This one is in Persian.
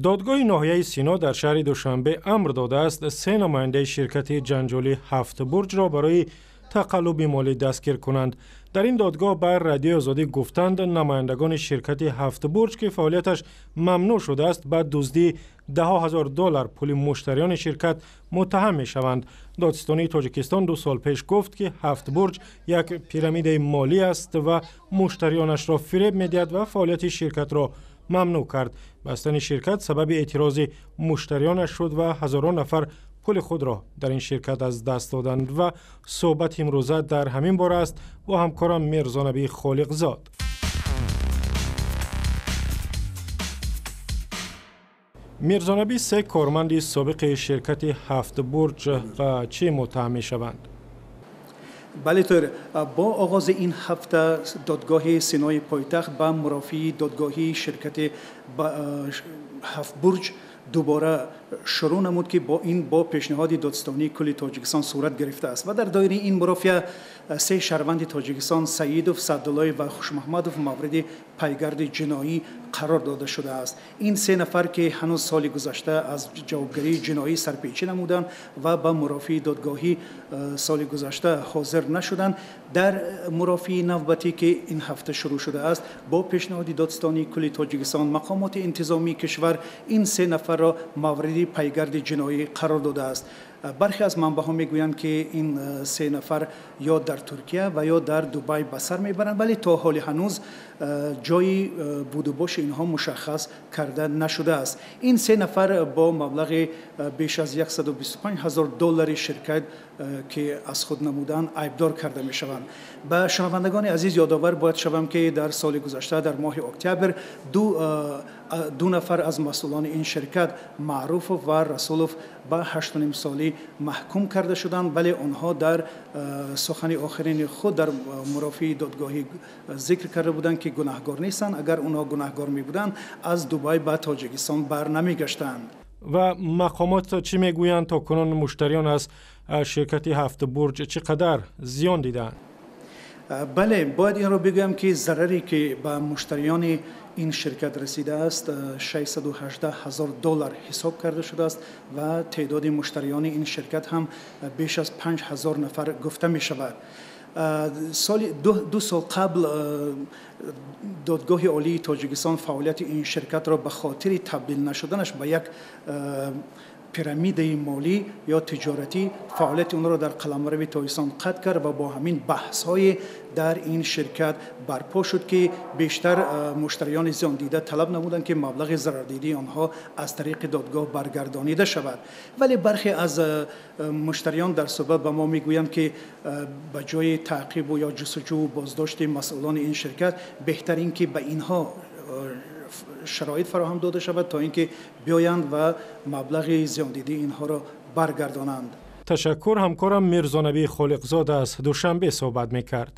دادگاه ناحیه سینا در شهر دوشنبه امر داده است 3 نماینده شرکت جنجالی 7 برج را برای تقلب مالی دستگیر کنند. در این دادگاه بر رادیو آزادی گفتند نمایندگان شرکت 7 برج که فعالیتش ممنوع شده است به دزدی $10,000 پول مشتریان شرکت متهم می شوند. دادستانی تاجیکستان 2 سال پیش گفت که 7 برج یک پیرامید مالی است و مشتریانش را فریب می دهد و فعالیت شرکت را ممنوع کرد. بستن شرکت سبب اعتراض مشتریانش شد و هزاران نفر پول خود را در این شرکت از دست دادند و صحبت امروزه در همین باره است با همکارم میرزا نبی خالقزاد. میرزا نبی 3 کارمند سابق شرکت 7 برج و چه متهم می شوند؟ بله طور با آغاز این هفته دادگاه سینای پایتخت به مرافعی دادگاهی شرکت 7 برج دوباره شروع نمود که با پیشنهاد دادستانی کل تاجیکستان صورت گرفته است و در دایره این مرافعه 3 شهروند تاجیکستان سعیدوف، سعدالله و خوشمحمدوف مورد پیگرد جنایی قرار داده شده است. این 3 نفر که هنوز سال گذشته از جوابگری جنایی سرپیچی نمودند و به مرافعه دادگاهی سال گذشته حاضر نشدند، در مرافعه نوبتی که این هفته شروع شده است با پیشنهاد دادستانی کل تاجیکستان مقامات انتظامی کشور این 3 نفر را مورد پیگرد جنایی قرار داده است. برخی از منبع‌ها میگویند که این 3 نفر یا در ترکیه و یا در دبی به سر میبرند، ولی تا حال هنوز جای بود و باش اینها مشخص کرده نشده است. این 3 نفر با مبلغ بیش از $125,000 شرکت که از خود نمودند عیبدار کرده می شوند. به شنوندگان عزیز یادآور باید شوم که در سال گذشته در ماه اکتبر دو نفر از مسئولان این شرکت معروف و رسولوف به 8.5 سالی محکوم کرده شدند، ولی آنها در سخن آخرین خود در مرافعه دادگاهی ذکر کرده بودند که گناهکار نیستند. اگر آنها گناهکار می بودند از دبی به تاجیکستان بر نمی گشتند. و مقامات چی میگویند تا کنون مشتریان از شرکت 7 برج چقدر زیان دیدند؟ بله، باید این را بگویم که ضرری که به مشتریان این شرکت رسیده است $618,000 حساب کرده شده است و تعداد مشتریان این شرکت هم بیش از 5,000 نفر گفته می شود. دو سال قبل دادگاه عالی تاجیکستان فعالیت این شرکت را به خاطر تبدیل نشدنش به یک پیرامید مالی یا تجارتی فعالیت اون را در قلمرو تاجیکستان قطع کرد و با همین بحث‌های در این شرکت برپا شد که بیشتر مشتریان زیان دیده طلب نمودند که مبلغ ضرردیدی آنها از طریق دادگاه برگردانیده شود، ولی برخی از مشتریان در صحبت به ما میگویند که به جای تعقیب و یا جستجو و بازداشت مسئولان این شرکت بهتر این که به اینها شرایط فراهم داده شود تا اینکه بیایند و مبلغ زیاندیدی اینها را برگردانند. تشکر. همکارم میرزا نبی خالقزاد از دوشنبه صحبت میکرد.